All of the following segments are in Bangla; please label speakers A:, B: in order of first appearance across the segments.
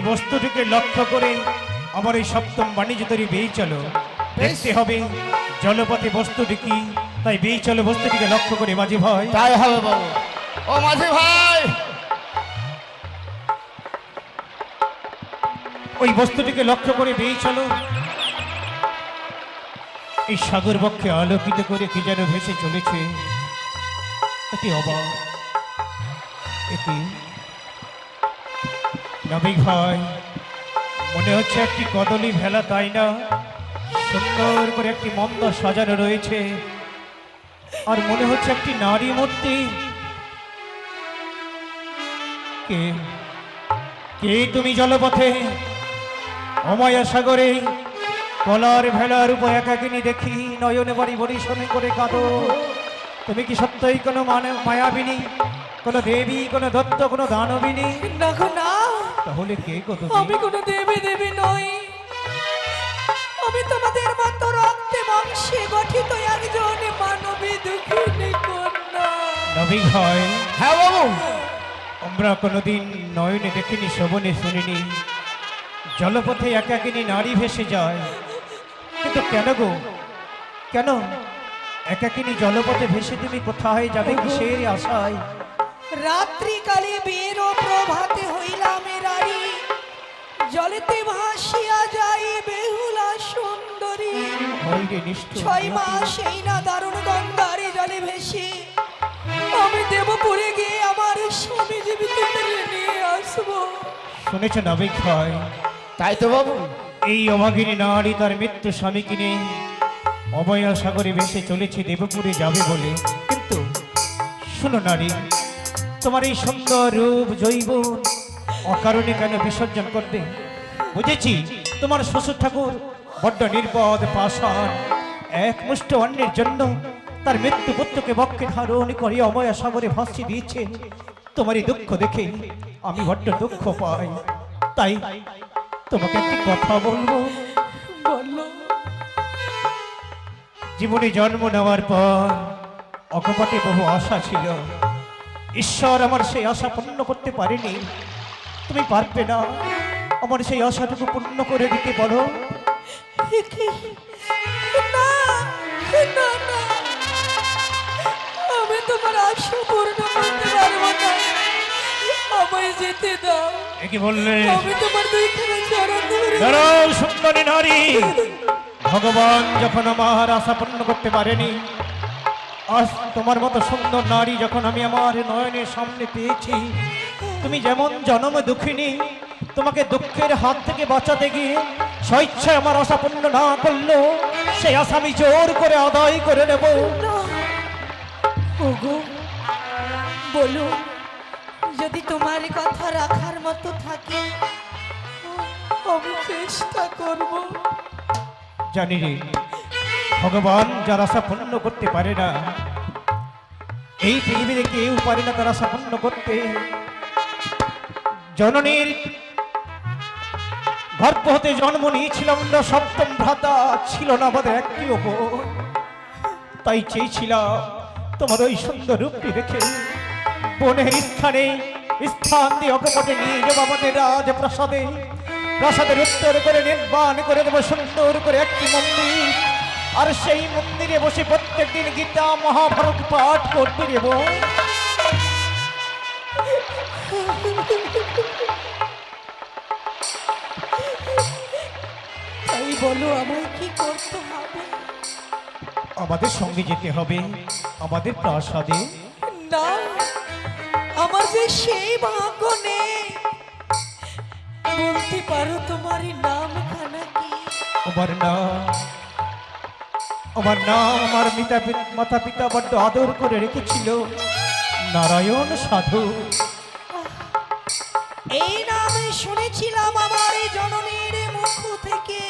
A: বস্তুটিকে লক্ষ্য করে আমার এই সপ্তম বাণিজ্য তৈরি বেয়ে চলো। দেখতে হবে জলপথে বস্তুটি কি, তাই বেয়ে চলো বস্তুটিকে লক্ষ্য করে মাঝি ভাই।
B: তাই হবে বাবু। ও মাঝি ভাই,
A: ওই বস্তুটিকে লক্ষ্য করে বেয়ে চলো। এই সাগর বক্ষে আলোকিত করে কি যেন ভেসে চলেছে। এটি অবাক, এটি নাবিক ভাই, মনে হচ্ছে একটি কদলি ভেলা, তাই না? সুন্দর করে একটি মন্দ সাজানো রয়েছে, আর মনে হচ্ছে একটি নারী মূর্তি। কে কে তুমি জলপথে অমায়া সাগরে কলার ভেলার উপর একাকিনী দেখি নয়নে বাড়ি বরিশনে করে কাঁদো? তুমি কি সত্যই কোনো মায়াবিনী, কোনো দেবী, কোনো দত্ত, কোনো দানবিনী?
C: না গো না,
A: তাহলে কে গো তুমি?
C: আমি কোনো দেবী দেবী নই। আমি তোমাদের মতো রক্তে মাংসে গঠিত একজন মানবী দুঃখিনী কন্যা।
A: নবী ভাই,
B: হ্যাঁ বাবু।
A: আমরা কোনোদিন নয়নে দেখিনি, শ্রবণে শুনিনি জলপথে একাকিনী নারী ভেসে যায়। কিন্তু কেন গো, কেন একাকিনী জলপথে ভেসে তুমি কোথায় যাবে, কিসের আশায়?
C: রাত্রিকালে বের ও প্রভাতে হইলাম রারি, জলেতে ভাসিয়া যাই বেহুলা সুন্দরী।
A: হইরে নিষ্ঠুর
C: 6 মাস এই না দারুণ গঙ্গারে জলে ভেসে আমি দেবপুরে গিয়ে আমার স্বামী জীবিত করে নিয়ে আসবো।
A: শুনেছ নাবিক ভাই,
B: তাই তো বাবু।
A: এই অভাগিনী নারী তার মৃত্যু স্বামীকে নিয়ে অভয়া সাগরে ভেসে চলেছে দেবপুরে যাবে বলে। কিন্তু শোনো নারী, তোমার এই সুন্দর রূপ জৈবন অকারণে কেন বিসর্জন করবে? বুঝেছি তোমার শ্বশুর ঠাকুর বড্ড নির্বোধ পাষাণ, এক মুষ্ঠ অন্যের জন্য তার মৃত্যু পুত্রকে বক্ষে ধারণ করে অভয়া সাগরে ভাসিয়ে দিয়েছে। তোমার এই দুঃখ দেখে আমি বড্ড দুঃখ পাই। তাই তোমাকে একটি কথা বলবো।
C: বললো
A: জীবনে জন্ম নেওয়ার পর অকপটে বহু আশা ছিল, ঈশ্বর আমার সেই আশা পূর্ণ করতে পারেনি। তুমি পারবে না আমার সেই আশাটুকু পূর্ণ করে দিতে বলো?
C: না না না, আমি তোমার আশা পূর্ণ করতে পারবো না, আমায় যেতে দাও।
A: একে বললে
C: আমি তোমার দুইখানে চরণ ধরে
A: দাঁড়াও সুন্দরী নারী, ভগবান যখন আমার আশা পূর্ণ করতে পারেনি, আজ তোমার মতো সুন্দর নারী যখন আমি আমার নয়নের সামনে পেয়েছি, তুমি যেমন জনম দুঃখিনী, তোমাকে দুঃখের হাত থেকে বাঁচাতে গিয়ে স্বেচ্ছায় আমার আশা পূর্ণ না করলো, সেই আশা আমি জোর করে আদায় করে নেব।
C: না। ওগো বলো, যদি তোমার কথা রাখার মতো থাকে আমি চেষ্টা করব।
A: জানি রে, ভগবান যার আশা পূর্ণ করতে পারে না, এই পৃথিবীতে কেউ পারে না তার আশা পূর্ণ করতে। জননীর গর্ভ হতে জন্ম নিয়েছিলাম না, সপ্তম ভ্রাতা ছিল না আমাদের একটিও বোন। তাই চেয়েছিলাম তোমার ওই সুন্দর রূপটি দেখে বোনের স্থানে স্থান দিয়ে অকপটে নিয়ে যাবো আমাদের রাজপ্রাসাদে। প্রাসাদের উত্তর করে নির্মাণ করে দেবো সুন্দর করে একটি মন্দির, আর সেই মন্দিরে বসে প্রত্যেকদিন গীতা মহাভারত পাঠ করতে দেব।
C: তাই বলো আমায় কি করতে হবে?
A: আমাদের সঙ্গে যেতে হবে আমাদের প্রাসাদে।
C: না, আমার যে সেই ভাগ্য নেই। বলতে পারো তোমার নামখানা কি?
A: আমার নাম আমার মাতা পিতা বড্ড আদর করে রেখেছিল, নারায়ণ সাধু।
C: এই নামে শুনেছিলাম আমার এই জননীর মুখ থেকে।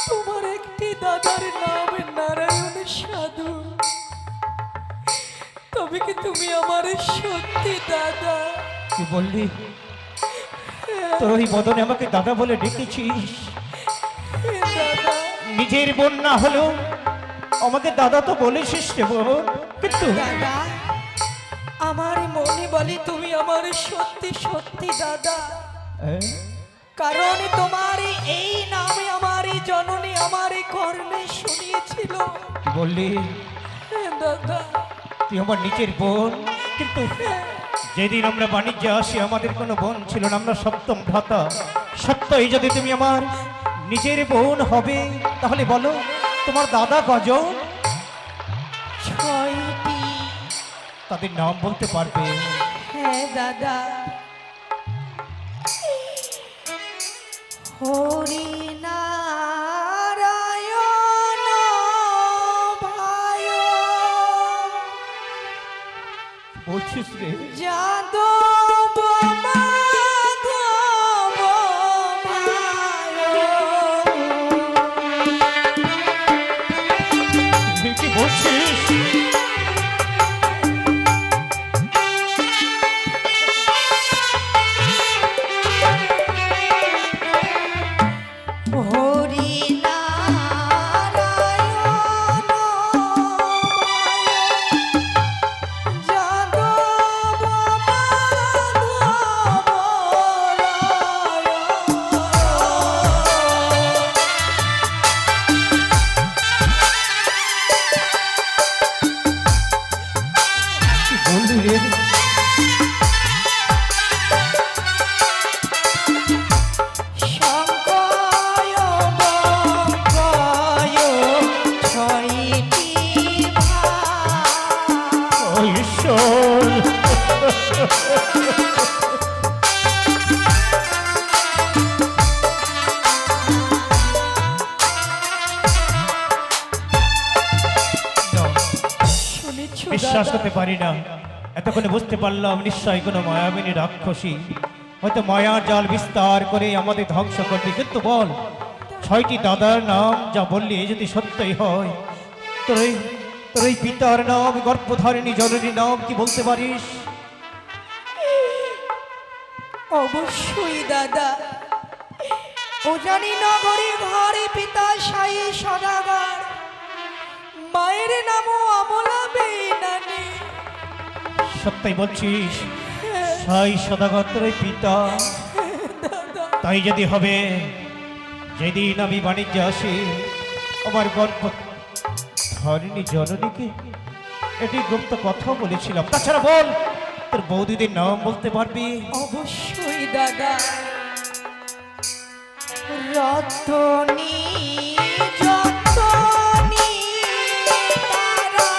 C: তোমার একটি দাদার নাম নারায়ণ সাধু। তবে কি তুমি আমার সত্যি দাদা?
A: কি বললি? তোর ওই বদনে আমাকে দাদা বলে ডেকেছিস?
C: দাদা,
A: নিজের বোন না হলেও আমাকে দাদা তো বলেছিস রে বোন। কিন্তু
C: দাদা, আমার মনে বলে তুমি আমার সত্যি সত্যি দাদা। কারণ তোমার এই নামে আমার জননী আমার কর্ণে শুনিয়েছিল।
A: কি বললি?
C: দাদা
A: তুই আমার নিজের বোন, কিন্তু যেদিন আমরা বাণিজ্যে আসি আমাদের কোনো বোন ছিল না, আমরা সপ্তম ভ্রাতা। সত্যই যদি তুমি আমার নিজের বোন হবে তাহলে বলো তোমার দাদা কজন?
C: 6টি।
A: তাদের নাম বলতে পারবে?
C: হ্যাঁ দাদা, হরি নারায়ণ ভায়
A: বলছিস রে?
C: যাদব মাধব ভায়।
A: তুই কি বলছিস?
C: হরি নারায়ণ ভায়, যাদব মাধব
A: কি বললি রে?
C: শঙ্কয় বঙ্কয় 6টি ভাই।
A: ও ঈশ্বর! না,
C: শুনেছো
A: বিশ্বাস
C: দাদা?
A: করতে পারি না। এতক্ষণে বুঝতে পারলাম নিশ্চয়ই কোনো মায়াবিনী রাক্ষসী হয়তো মায়ার জাল বিস্তার করে আমাদের ধ্বংস করবে। কিন্তু বল, 6টি দাদার নাম যা বললি যদি সত্যই হয়, তোর এই পিতার নাম, গর্ভধারিণী জননী নাম কি বলতে পারিস?
C: অবশ্যই দাদা, উজানি নগরী ঘরে পিতা সাই সদাগর, মায়ের নামও অমলা বেনানি।
A: সত্যই বলছিস? সাই সদাগর তোর এই পিতা? তাই যদি হবে, যেদিন আমি বাণিজ্যে আসি আমার গর্ভধারিণী জননীকে এটি গুপ্ত কথা বলেছিলাম। তাছাড়া বল, তোর বৌদিদের নাম বলতে পারবি?
C: অবশ্যই দাদা, রতনী যতনী তারা,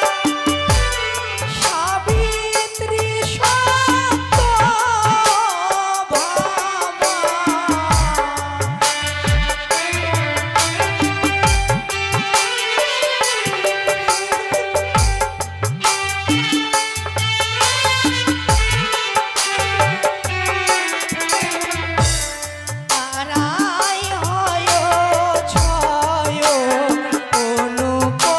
C: সাবিত্রী সত্যভামা। তারাই হয় ছয় অনুপমা।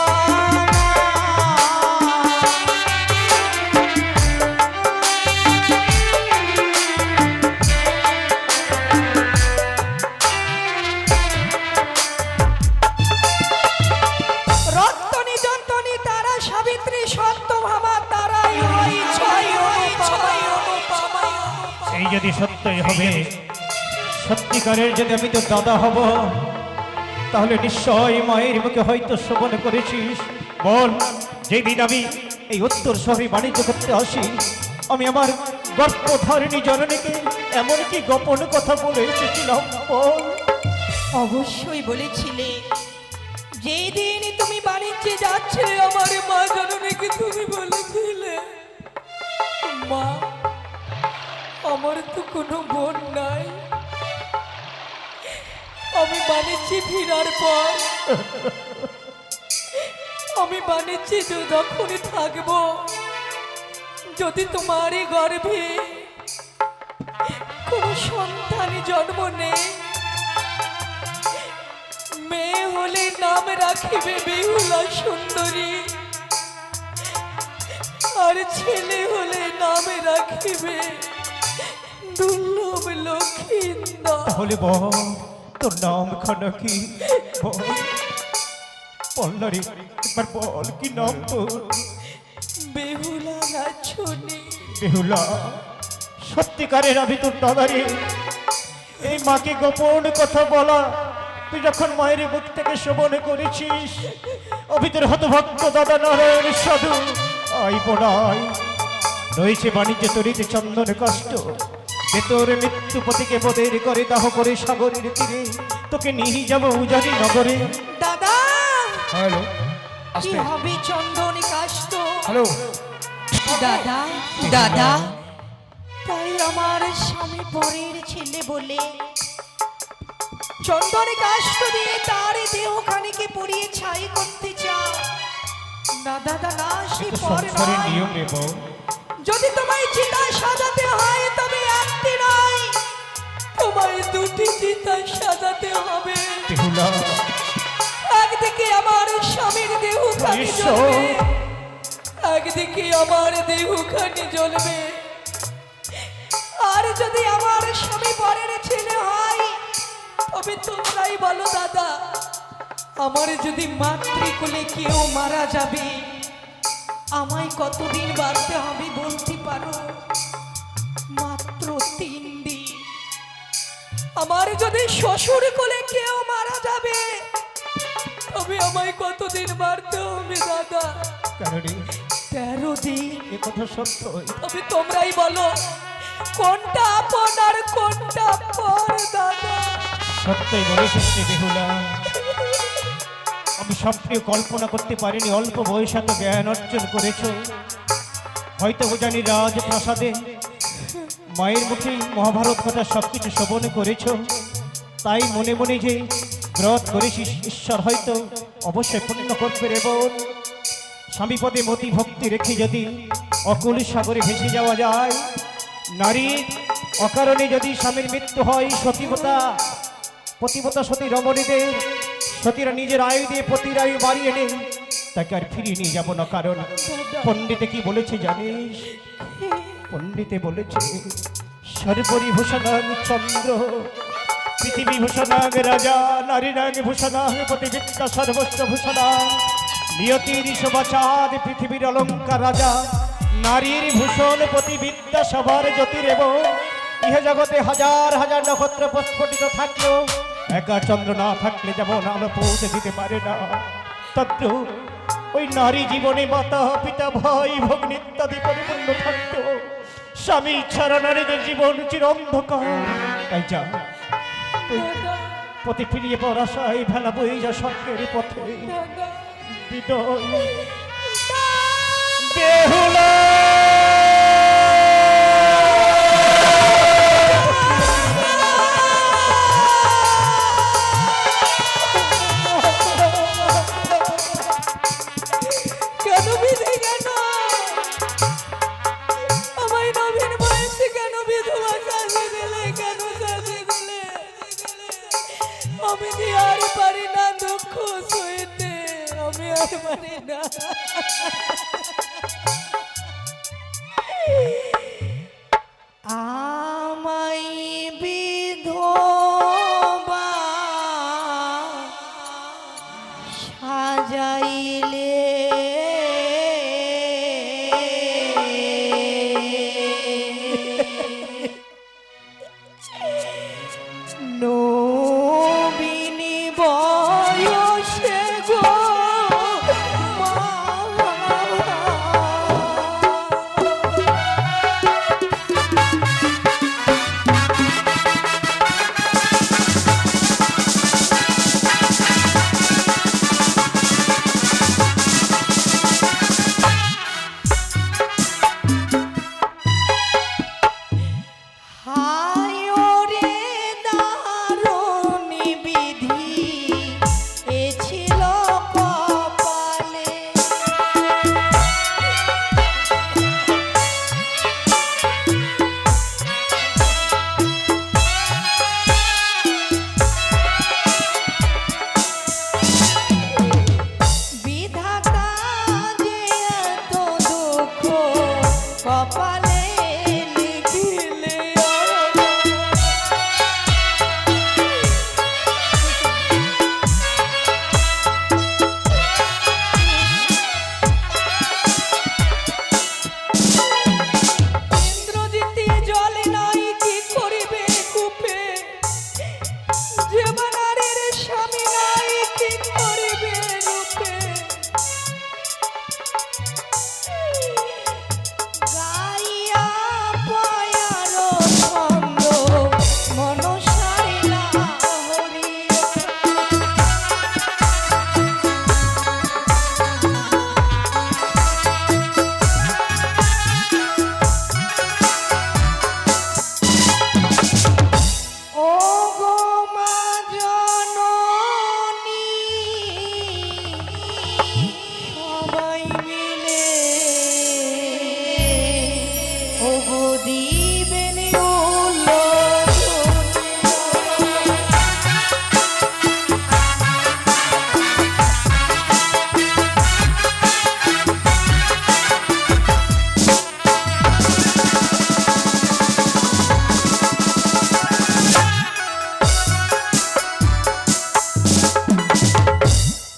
C: রত্তনী যন্তনী তারা, সাবিত্রী সত্যভামা, তারাই হয় ছয় অনুপমা।
A: এই যদি সত্যই হবে, সত্যিকারের যদি আমি তোর দাদা হব, তাহলে নিশ্চয় মায়ের মুখে হয়তো শ্রবণ করেছিস। বল, যেদিন আমি এই উত্তর শহরে বাণিজ্য করতে আসি, আমি আমার গর্ভধারিণী জননীকে এমন কি গোপন কথা বলে এসেছিলাম? বল।
C: অবশ্যই বলেছিলে, যেই দিন তুমি বাণিজ্যে যাচ্ছিলে আমার মা জননীকে তুমি বলেছিলে, মা আমার তো কোনো বোন নাই, আমি বাণিজ্যে ফেরার পর আমি বাণিজ্যে যখনই থাকবো, যদি তোমারই গর্ভে কোনো সন্তান জন্ম নেই, মেয়ে হলে নাম রাখিবে বেহুলা সুন্দরী, আর ছেলে হলে নাম রাখিবে দুর্লভ লক্ষিন্দর।
A: তাহলে বল, তোর নাম খানা কি? বল রে, একবার বল কি নাম তোর?
C: বেহুলা নাচনি।
A: বেহুলা? সত্যিকারের আমি তোর দাদারে মাকে গোপন কথা বলা তুই যখন মায়ের মুখ থেকে শ্রবণ করেছিস, অভিতর হতভক্ত দাদা নারায়ণ সাধু আই পড়াই রয়েছে বাণিজ্য তরিতে চন্দন কষ্ট, যে তোর মৃত্যু পতিকে পদের করে দাহ করে সাগরের তীরে তোকে নিয়ে যাবো উজানি নগরে।
C: দাদা
B: হ্যালো
C: কি
B: আস্তে
C: হবে চন্দনী কাষ্ট?
B: হ্যালো
C: দাদা দাদা তাই আমার স্বামী পরের ছেলে বলে চন্দনে কাষ্ট দিয়ে তার দেহখানিকে পুড়িয়ে ছাই করতে চাও না দাদা, না সে
A: এ তো
C: পর
A: সংসারের
C: নয়।
A: নিয়ম রে বউ।
C: যদি তোমায় চিতা সাজাতে হয় তবে একটি নয়, তোমায় দুটি চিতা সাজাতে হবে।
A: বেহুলা
C: একদিকে আমার স্বামীর দেহখানি
A: ঈশ্বর।
C: জ্বলবে, একদিকে আমার দেহখানি জ্বলবে। আর যদি আমার স্বামী পরের ছেলে হয় তবে তোমরাই বলো দাদা, আমার যদি মাতৃকুলে কেউ মারা যাবে আমায় কতদিন বাঁচতে হবে বলতে পারো? মাত্র 3 দিন। আমার যদি শ্বশুর কোলে কেউ মারা যাবে তবে আমায় কতদিন বাঁচতে হবে দাদা?
A: কেন রে
C: 13 দিন।
A: এ কথা সত্য।
C: তবে তোমরাই বলো কোনটা আপন আর কোনটা পর দাদা?
A: সত্যই বলেছিস রে বেহুলা। আমি স্বপ্নেও কল্পনা করতে পারিনি অল্প বয়সে এত জ্ঞান অর্জন করেছ। হয়তো জানি রাজপ্রাসাদে মায়ের মুখে মহাভারত কথা সবকিছু শ্রবণ করেছ, তাই মনে মনে যে ব্রত করেছিস ঈশ্বর হয়তো অবশ্যই পূর্ণ করবে রে বোন। স্বামী পদে মতি ভক্তি রেখে যদি অকুল সাগরে ভেসে যাওয়া যায়, নারীর অকারণে যদি স্বামীর মৃত্যু হয়, পতিব্রতা সতী রমণীদের সতীরা নিজের আয়ু দিয়ে পতির আয়ু বাড়িয়ে নেই, তাকে আর ফিরিয়ে নিয়ে যাবো না। কারণ পণ্ডিতে কি বলেছে জানিস? পণ্ডিতে বলেছে সর্বরি ভূষণাং চন্দ্র, পৃথিবী ভূষণাং রাজা, নারী নাগ ভূষণাং পতিবিদ্যা সর্বস্ব ভূষণাং, নিয়তির শোভাচাঁদ পৃথিবীর অলঙ্কার রাজা, নারীর ভূষণ পতিবিদ্যা সবার জ্যোতির। এবং ইহ জগতে হাজার হাজার নক্ষত্র প্রস্ফুটিত থাকলেও একা চন্দ্র না থাকলে যেমন আলো পৌঁছে দিতে পারে না, তদ্রূপ ওই নারী জীবনে মাতা পিতা ভাই ভগ্নী ইত্যাদি পরিপূর্ণ থাকতেও স্বামী ছাড়া নারীদের জীবন চির অন্ধকার। তাই যা তুই পথে ফিরিয়ে পর আশায় ভেলা বই যা স্বর্গের পথে। বিদায় বেহুলা।
C: কেন বিধি, কেন আমায় নবীন বয়সে কেন বিধবা সাজিয়ে দিলে? কেন সাজিয়ে দিলে? আমি যে আর পারি না দুঃখ সইতে, আমি আর পারি না। আমায় বিধবা